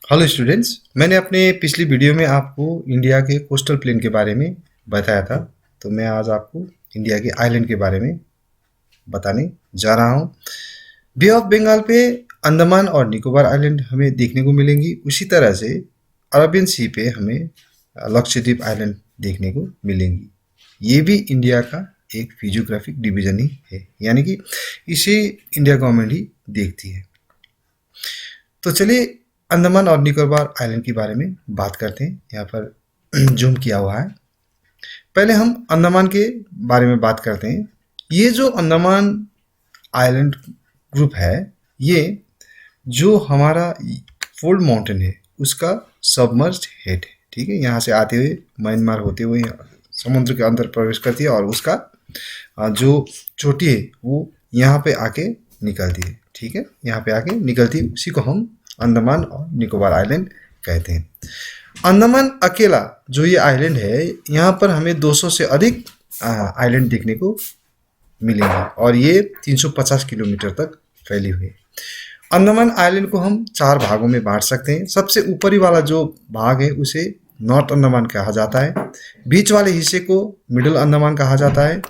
Hello students, मैंने अपने पिछली वीडियो में आपको इंडिया के कोस्टल प्लेन के बारे में बताया था। तो मैं आज आपको इंडिया के आइलैंड के बारे में बताने जा रहा हूँ। बे ऑफ बंगाल पे अंडमान और निकोबार आइलैंड हमें देखने को मिलेंगी। उसी तरह से अरबियन सी पे हमें लक्षद्वीप आइलैंड देखने को मिलेंगी। ये भी इंडिया का एक फिजियोग्राफिक डिवीजन ही है, यानी कि इसे इंडिया गवर्नमेंट ही देखती है। तो चलिए अंडमान और निकोबार आइलैंड के बारे में बात करते हैं। यहाँ पर जूम किया हुआ है। पहले हम अंडमान के बारे में बात करते हैं। ये जो अंडमान आइलैंड ग्रुप है, ये जो हमारा फोल्ड माउंटेन है उसका सबमर्ज्ड हेड है। ठीक है, यहाँ से आते हुए म्यांमार होते हुए समुद्र के अंदर प्रवेश करती है और उसका जो चोटी है वो यहाँ पे आके निकलती है। ठीक है, यहाँ पे आके निकलती है, उसी को हम अंडमान और निकोबार आइलैंड कहते हैं। अंडमान अकेला जो ये आइलैंड है, यहाँ पर हमें 200 से अधिक आइलैंड देखने को मिलेंगे और ये 350 किलोमीटर तक फैली हुई है। अंडमान आइलैंड को हम 4 भागों में बांट सकते हैं। सबसे ऊपरी वाला जो भाग है उसे नॉर्थ अंडमान कहा जाता है, बीच वाले हिस्से को मिडिल अंडमान कहा जाता है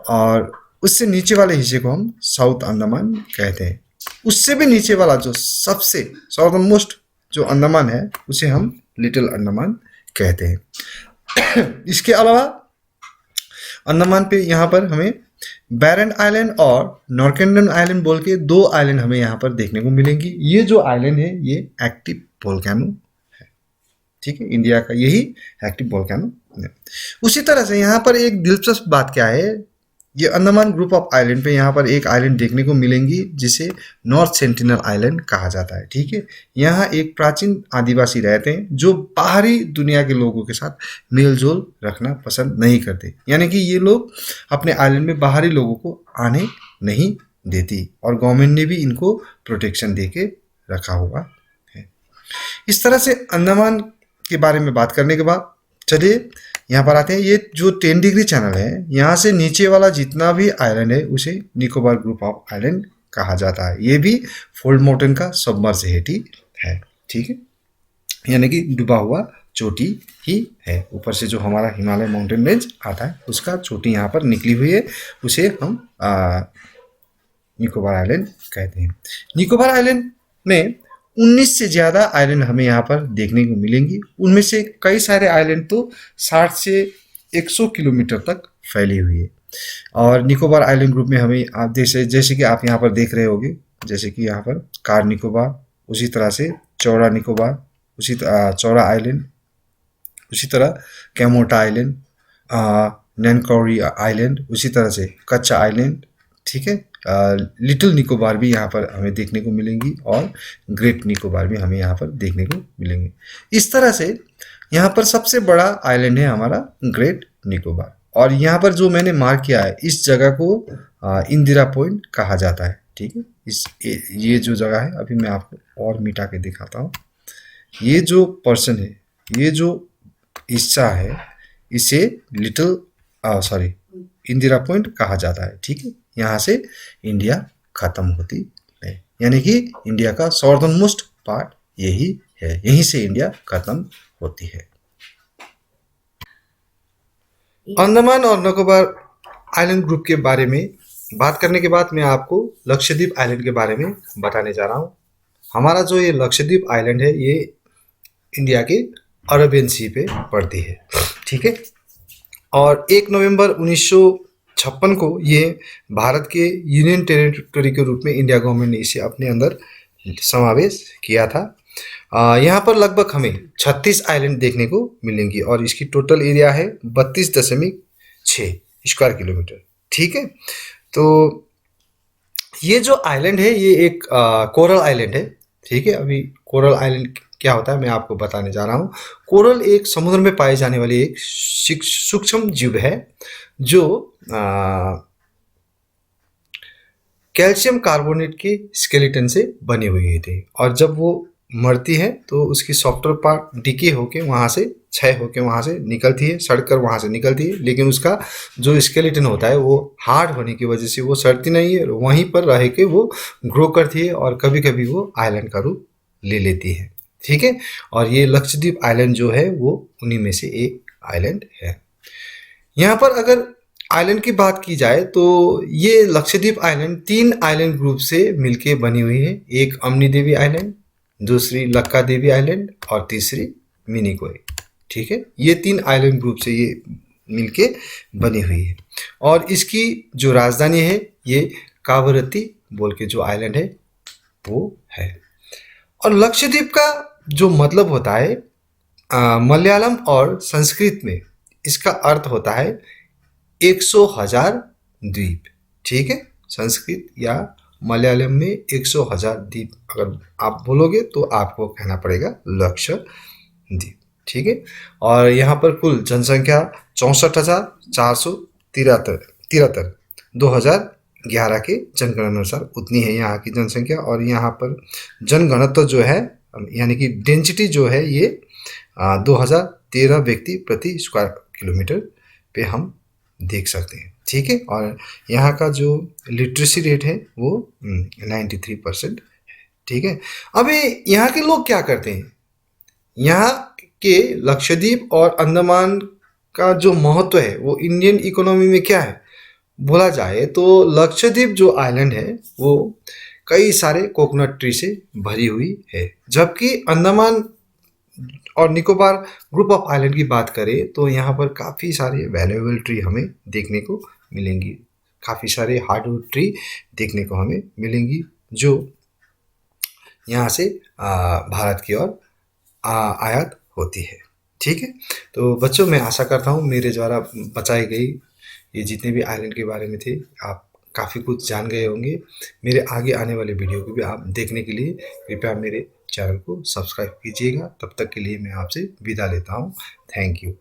और उससे नीचे वाले हिस्से को हम साउथ अंडमान कहते हैं। उससे भी नीचे वाला जो सबसे साउथर्न मोस्ट जो अंडमान है उसे हम लिटिल अंडमान कहते हैं। इसके अलावा अंडमान पे यहाँ पर हमें बैरन आइलैंड और नॉर्केंडन आइलैंड बोल के 2 आइलैंड हमें यहाँ पर देखने को मिलेंगी। ये जो आइलैंड है ये एक्टिव वोल्केनो है। ठीक है, इंडिया का यही एक्टिव वोल्केनो है। उसी तरह से यहाँ पर एक दिलचस्प बात क्या है, ये अंडमान ग्रुप ऑफ आइलैंड पे यहाँ पर एक आइलैंड देखने को मिलेंगी जिसे नॉर्थ सेंटिनल आइलैंड कहा जाता है। ठीक है, यहाँ एक प्राचीन आदिवासी रहते हैं जो बाहरी दुनिया के लोगों के साथ मेल जोल रखना पसंद नहीं करते, यानी कि ये लोग अपने आइलैंड में बाहरी लोगों को आने नहीं देती और गवर्नमेंट ने भी इनको प्रोटेक्शन दे के रखा हुआ है। इस तरह से अंडमान के बारे में बात करने के बाद चलिए यहाँ पर आते हैं। ये जो 10 डिग्री चैनल है, यहाँ से नीचे वाला जितना भी आइलैंड है उसे निकोबार ग्रुप ऑफ आइलैंड कहा जाता है। ये भी फोल्ड माउंटेन का सबमर्ज हेड ही है। ठीक है, यानी कि डूबा हुआ चोटी ही है। ऊपर से जो हमारा हिमालय माउंटेन रेंज आता है उसका चोटी यहाँ पर निकली हुई है, उसे हम निकोबार आइलैंड कहते हैं। निकोबार आइलैंड में 19 से ज़्यादा आइलैंड हमें यहाँ पर देखने को मिलेंगी। उनमें से कई सारे आइलैंड तो 60 से 100 किलोमीटर तक फैली हुई है। और निकोबार आइलैंड ग्रुप में हमें आप जैसे कि आप यहाँ पर देख रहे होंगे, जैसे कि यहाँ पर कार निकोबार, उसी तरह से चौड़ा निकोबार, उसी चौड़ा आइलैंड, उसी तरह कैमोटा आइलैंड, नैनकौरी आइलैंड, उसी तरह से कच्चा आइलैंड। ठीक है, लिटिल निकोबार भी यहाँ पर हमें देखने को मिलेंगी और ग्रेट निकोबार भी हमें यहाँ पर देखने को मिलेंगे। इस तरह से यहाँ पर सबसे बड़ा आइलैंड है हमारा ग्रेट निकोबार और यहाँ पर जो मैंने मार्क किया है इस जगह को इंदिरा पॉइंट कहा जाता है। ठीक है, ये जो जगह है अभी मैं आपको और मिटा के दिखाता हूँ। ये जो पर्सन है, ये जो हिस्सा है, इसे इंदिरा पॉइंट कहा जाता है। ठीक है, यहाँ से इंडिया खत्म होती है, यानी कि इंडिया का साउदर्न मोस्ट पार्ट यही है, यहीं से इंडिया खत्म होती है। अंडमान और निकोबार आइलैंड ग्रुप के बारे में बात करने के बाद मैं आपको लक्षद्वीप आइलैंड के बारे में बताने जा रहा हूँ। हमारा जो ये लक्षद्वीप आइलैंड है ये इंडिया के अरबियन सी पे पड़ती है। ठीक है, और 1 नवंबर 1956 को ये भारत के यूनियन टेरिटरी के रूप में इंडिया गवर्नमेंट ने इसे अपने अंदर समावेश किया था। यहाँ पर लगभग हमें 36 आइलैंड देखने को मिलेंगी और इसकी टोटल एरिया है 32.6 स्क्वायर किलोमीटर। ठीक है, तो ये जो आइलैंड है ये एक कोरल आइलैंड है। ठीक है, अभी कोरल आइलैंड क्या होता है मैं आपको बताने जा रहा हूँ। कोरल एक समुद्र में पाई जाने वाली एक सूक्ष्म जीव है जो कैल्शियम कार्बोनेट के स्केलेटन से बनी हुई थी और जब वो मरती है तो उसकी सॉफ्टवेयर पार्ट डिके होके वहाँ से क्षय होके वहाँ से निकलती है, सड़कर वहाँ से निकलती है, लेकिन उसका जो स्केलेटन होता है वो हार्ड होने की वजह से वो सड़ती नहीं है, वहीं पर रह के वो ग्रो करती है और कभी कभी वो आइलैंड का रूप ले लेती है। ठीक है। और ये लक्षद्वीप आइलैंड जो है वो उन्हीं में से एक आइलैंड है। यहाँ पर अगर आइलैंड की बात की जाए तो ये लक्षद्वीप आइलैंड 3 आइलैंड ग्रुप से मिलके बनी हुई है। एक अमनी देवी आइलैंड, दूसरी लक्का देवी आइलैंड और तीसरी मिनिकोय। ठीक है, ये 3 आइलैंड ग्रुप से ये मिलके बनी हुई है। और इसकी जो राजधानी है ये कावरत्ती बोल के जो आइलैंड है वो है। और लक्षद्वीप का जो मतलब होता है मलयालम और संस्कृत में इसका अर्थ होता है 100,000 द्वीप। ठीक है, संस्कृत या मलयालम में 100,000 द्वीप अगर आप बोलोगे तो आपको कहना पड़ेगा लक्षद्वीप। ठीक है, और यहाँ पर कुल जनसंख्या 64,473 2011 के जनगणना अनुसार उतनी है यहाँ की जनसंख्या। और यहाँ पर जनघनत्व जो है यानी कि डेंसिटी जो है ये 2013 व्यक्ति प्रति स्क्वायर किलोमीटर पे हम देख सकते हैं। ठीक है, और यहाँ का जो लिटरेसी रेट है वो 93% है। ठीक है, अभी यहाँ के लोग क्या करते हैं, यहाँ के लक्षद्वीप और अंडमान का जो महत्व है वो इंडियन इकोनॉमी में क्या है बोला जाए तो लक्षद्वीप जो आइलैंड है वो कई सारे कोकोनट ट्री से भरी हुई है। जबकि अंडमान और निकोबार ग्रुप ऑफ आइलैंड की बात करें तो यहाँ पर काफ़ी सारे वैल्यूएबल ट्री हमें देखने को मिलेंगी, काफ़ी सारे हार्डवुड ट्री देखने को हमें मिलेंगी जो यहाँ से भारत की ओर आयात होती है। ठीक है, तो बच्चों मैं आशा करता हूँ मेरे द्वारा बताई गई ये जितने भी आइलैंड के बारे में थे आप काफ़ी कुछ जान गए होंगे। मेरे आगे आने वाले वीडियो को भी आप देखने के लिए कृपया मेरे चैनल को सब्सक्राइब कीजिएगा। तब तक के लिए मैं आपसे विदा लेता हूँ। Thank you.